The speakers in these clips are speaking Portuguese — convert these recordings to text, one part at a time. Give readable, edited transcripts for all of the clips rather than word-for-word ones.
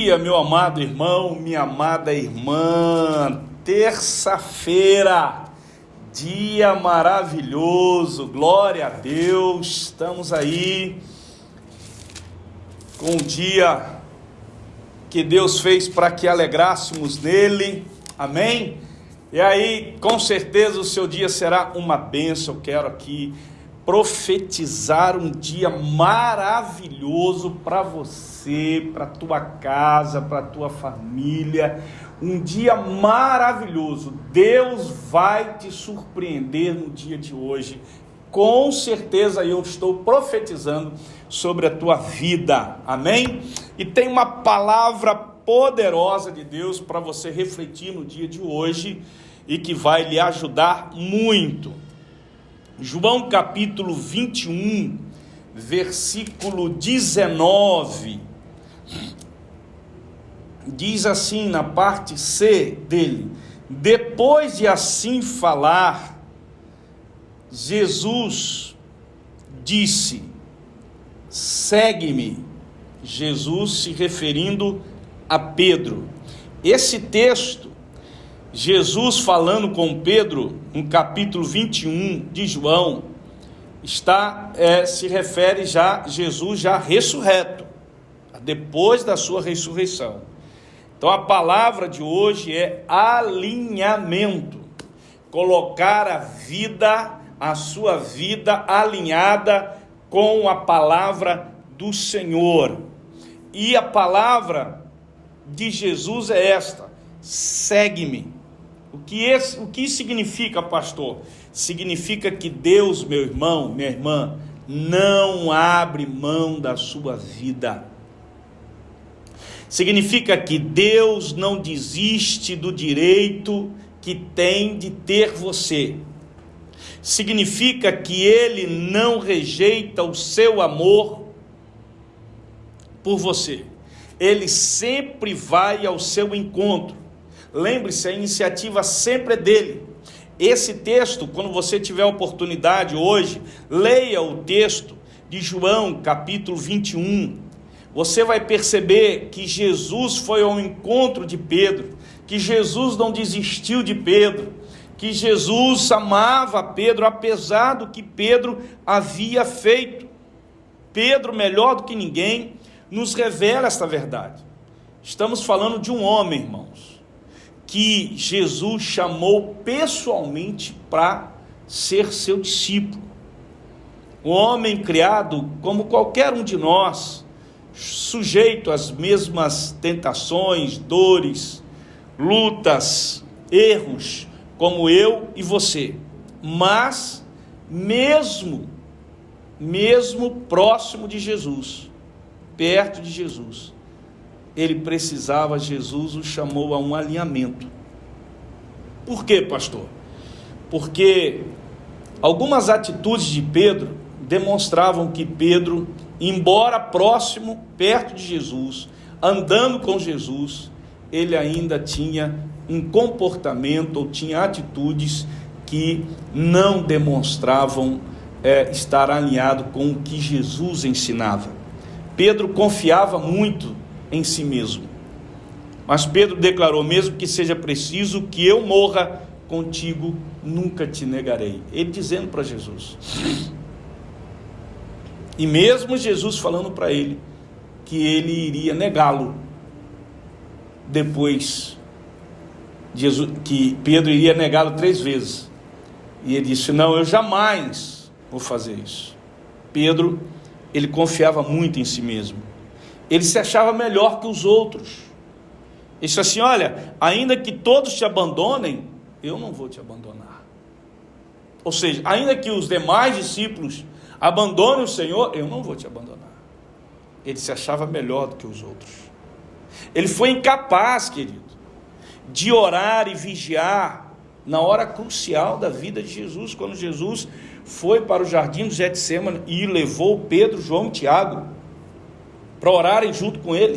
dia, meu amado irmão, minha amada irmã. Terça-feira, dia maravilhoso, glória a Deus. Estamos aí com um dia que Deus fez para que alegrássemos nele, amém? E aí, com certeza o seu dia será uma bênção. Eu quero aqui profetizar um dia maravilhoso para você, para tua casa, para tua família. Um dia maravilhoso. Deus vai te surpreender no dia de hoje. Com certeza eu estou profetizando sobre a tua vida, amém? E tem uma palavra poderosa de Deus para você refletir no dia de hoje e que vai lhe ajudar muito. João capítulo 21, versículo 19, diz assim na parte C dele: depois de assim falar, Jesus disse: segue-me. Jesus se referindo a Pedro. Esse texto, Jesus falando com Pedro, no capítulo 21 de João, se refere já Jesus já ressurreto, depois da sua ressurreição. Então a palavra de hoje é alinhamento, colocar a sua vida alinhada com a palavra do Senhor. E a palavra de Jesus é esta: segue-me. O que significa, pastor? Significa que Deus, meu irmão, minha irmã, não abre mão da sua vida. Significa que Deus não desiste do direito que tem de ter você. Significa que Ele não rejeita o seu amor por você. Ele sempre vai ao seu encontro. Lembre-se, a iniciativa sempre é dele. Esse texto, quando você tiver a oportunidade hoje, leia o texto de João, capítulo 21. Você vai perceber que Jesus foi ao encontro de Pedro, que Jesus não desistiu de Pedro, que Jesus amava Pedro, apesar do que Pedro havia feito. Pedro, melhor do que ninguém, nos revela esta verdade. Estamos falando de um homem, irmãos, que Jesus chamou pessoalmente para ser seu discípulo. Um homem criado como qualquer um de nós, sujeito às mesmas tentações, dores, lutas, erros, como eu e você. Mas, mesmo próximo de Jesus, perto de Jesus, Jesus o chamou a um alinhamento. Por quê, pastor? Porque algumas atitudes de Pedro demonstravam que Pedro, embora próximo, perto de Jesus, andando com Jesus, ele ainda tinha um comportamento ou tinha atitudes que não demonstravam estar alinhado com o que Jesus ensinava. Pedro confiava muito em si mesmo, mas Pedro declarou: mesmo que seja preciso que eu morra contigo, nunca te negarei. Ele dizendo para Jesus, e mesmo Jesus falando para ele que ele iria negá-lo depois, que Pedro iria negá-lo 3 vezes, e ele disse: não, eu jamais vou fazer isso. Pedro, ele confiava muito em si mesmo. Ele se achava melhor que os outros. Ele disse assim: olha, ainda que todos te abandonem, eu não vou te abandonar. Ou seja, ainda que os demais discípulos abandonem o Senhor, eu não vou te abandonar. Ele se achava melhor do que os outros. Ele foi incapaz, querido, de orar e vigiar na hora crucial da vida de Jesus, quando Jesus foi para o jardim do Getsêmani e levou Pedro, João e Tiago para orarem junto com ele.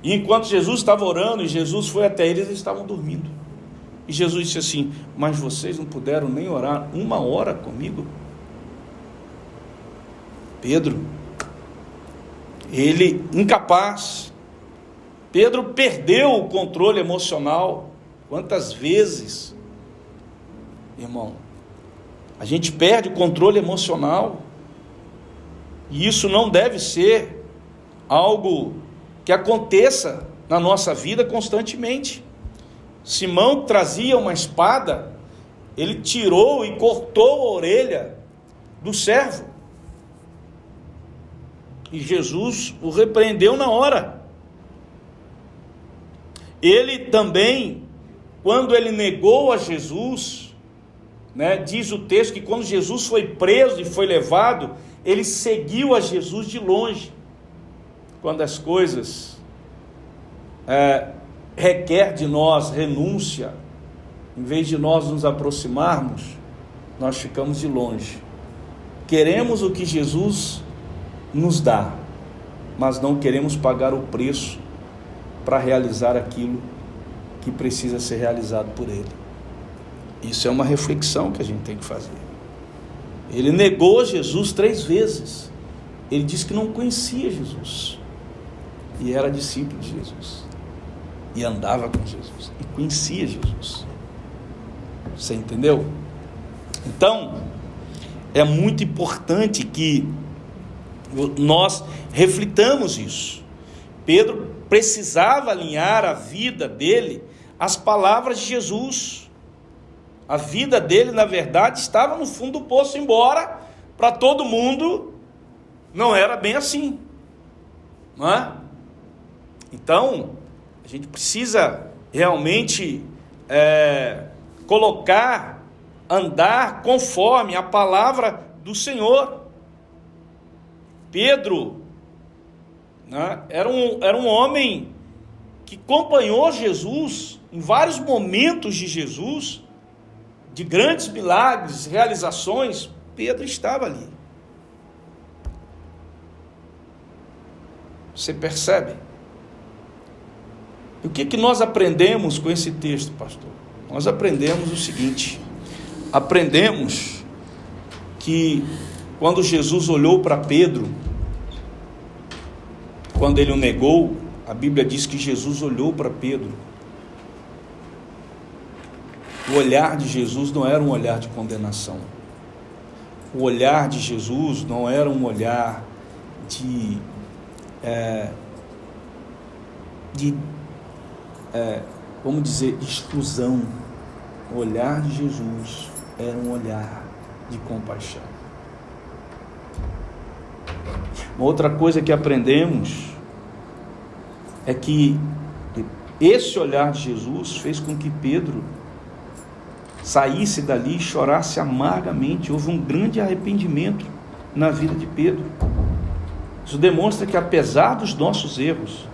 E enquanto Jesus estava orando e Jesus foi até eles, eles estavam dormindo. E Jesus disse assim: mas vocês não puderam nem orar 1 hora comigo? Pedro, ele incapaz, Pedro perdeu o controle emocional. Quantas vezes, irmão, a gente perde o controle emocional? E isso não deve ser algo que aconteça na nossa vida constantemente. Simão trazia uma espada, ele tirou e cortou a orelha do servo. E Jesus o repreendeu na hora. Ele também, quando ele negou a Jesus, diz o texto que quando Jesus foi preso e foi levado, ele seguiu a Jesus de longe. Quando as coisas requer de nós renúncia, em vez de nós nos aproximarmos, nós ficamos de longe. Queremos o que Jesus nos dá, mas não queremos pagar o preço para realizar aquilo que precisa ser realizado por Ele. Isso é uma reflexão que a gente tem que fazer. Ele negou Jesus 3 vezes. Ele disse que não conhecia Jesus, e era discípulo de Jesus, e andava com Jesus, e conhecia Jesus. Você entendeu? Então, é muito importante que nós reflitamos isso. Pedro precisava alinhar a vida dele às palavras de Jesus. A vida dele, na verdade, estava no fundo do poço, embora para todo mundo não era bem assim, não é? Então, a gente precisa realmente andar conforme a palavra do Senhor. Pedro era um homem que acompanhou Jesus em vários momentos de Jesus, de grandes milagres, realizações. Pedro estava ali. Você percebe? E o que nós aprendemos com esse texto, pastor? Nós aprendemos o seguinte: aprendemos que quando Jesus olhou para Pedro, quando ele o negou, a Bíblia diz que Jesus olhou para Pedro. O olhar de Jesus não era um olhar de condenação. O olhar de Jesus não era um olhar de exclusão. O olhar de Jesus era um olhar de compaixão. Uma outra coisa que aprendemos é que esse olhar de Jesus fez com que Pedro saísse dali e chorasse amargamente. Houve um grande arrependimento na vida de Pedro. Isso demonstra que, apesar dos nossos erros,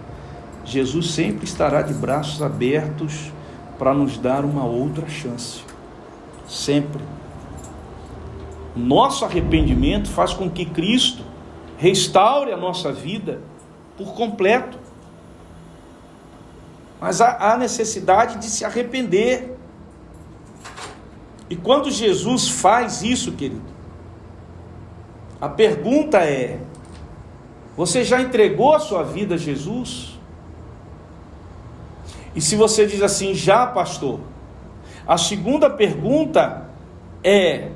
Jesus sempre estará de braços abertos para nos dar uma outra chance. Sempre. Nosso arrependimento faz com que Cristo restaure a nossa vida por completo. Mas há necessidade de se arrepender. E quando Jesus faz isso, querido, a pergunta é: você já entregou a sua vida a Jesus? E se você diz assim: já, pastor, a segunda pergunta é: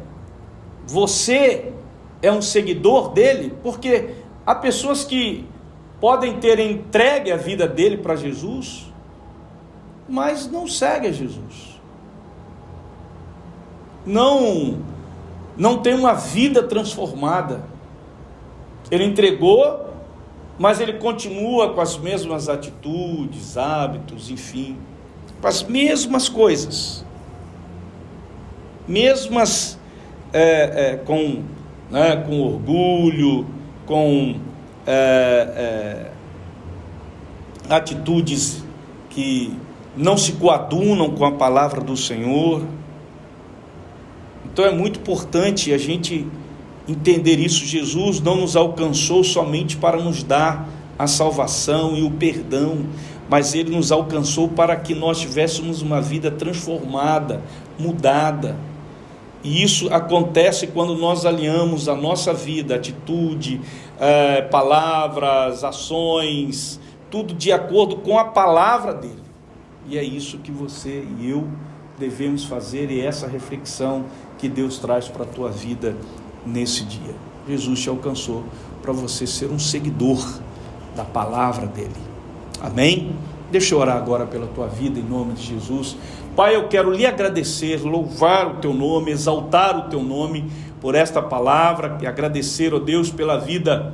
você é um seguidor dele? Porque há pessoas que podem ter entregue a vida dele para Jesus, mas não seguem a Jesus. Não tem uma vida transformada. Ele entregou, mas ele continua com as mesmas atitudes, hábitos, enfim, com as mesmas coisas, com orgulho, com atitudes que não se coadunam com a palavra do Senhor. Então é muito importante a gente entender isso. Jesus não nos alcançou somente para nos dar a salvação e o perdão, mas Ele nos alcançou para que nós tivéssemos uma vida transformada, mudada. E isso acontece quando nós alinhamos a nossa vida, atitude, palavras, ações, tudo de acordo com a palavra dele. E é isso que você e eu devemos fazer, e essa reflexão que Deus traz para a tua vida nesse dia. Jesus te alcançou para você ser um seguidor da palavra dele. Amém? Deixa eu orar agora pela tua vida em nome de Jesus. Pai, eu quero lhe agradecer, louvar o teu nome, exaltar o teu nome por esta palavra, e agradecer, ó Deus, pela vida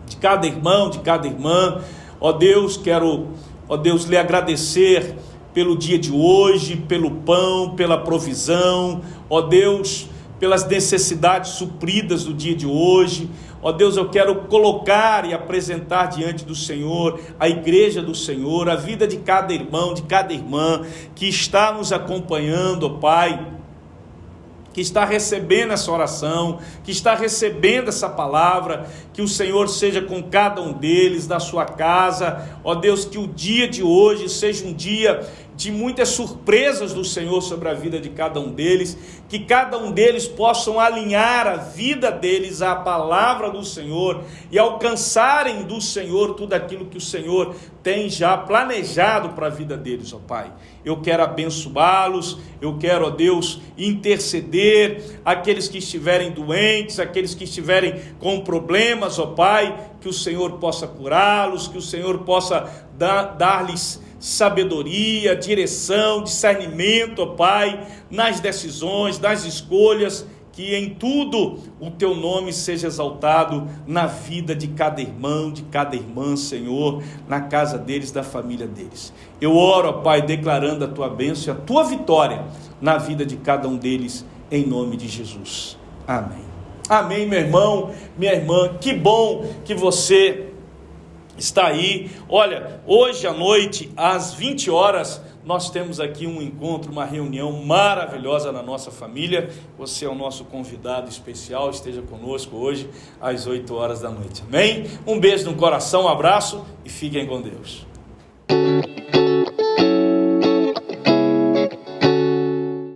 de cada irmão, de cada irmã. Ó Deus, quero, ó Deus, lhe agradecer pelo dia de hoje, pelo pão, pela provisão, ó Deus, pelas necessidades supridas do dia de hoje. Ó Deus, eu quero colocar e apresentar diante do Senhor a igreja do Senhor, a vida de cada irmão, de cada irmã que está nos acompanhando, ó Pai, que está recebendo essa oração, que está recebendo essa palavra. Que o Senhor seja com cada um deles, da sua casa. Ó Deus, que o dia de hoje seja um dia de muitas surpresas do Senhor sobre a vida de cada um deles, que cada um deles possam alinhar a vida deles à palavra do Senhor e alcançarem do Senhor tudo aquilo que o Senhor tem já planejado para a vida deles, ó Pai. Eu quero abençoá-los, eu quero, ó Deus, interceder aqueles que estiverem doentes, aqueles que estiverem com problemas, ó Pai, que o Senhor possa curá-los, que o Senhor possa dar-lhes sabedoria, direção, discernimento, ó Pai, nas decisões, nas escolhas, que em tudo o teu nome seja exaltado na vida de cada irmão, de cada irmã, Senhor, na casa deles, da família deles. Eu oro, ó Pai, declarando a tua bênção e a tua vitória na vida de cada um deles, em nome de Jesus. Amém. Amém, meu irmão, minha irmã, que bom que você está aí. Olha, hoje à noite, às 20 horas, nós temos aqui um encontro, uma reunião maravilhosa na nossa família. Você é o nosso convidado especial, esteja conosco hoje às 8 horas da noite, amém? Um beijo no coração, um abraço e fiquem com Deus.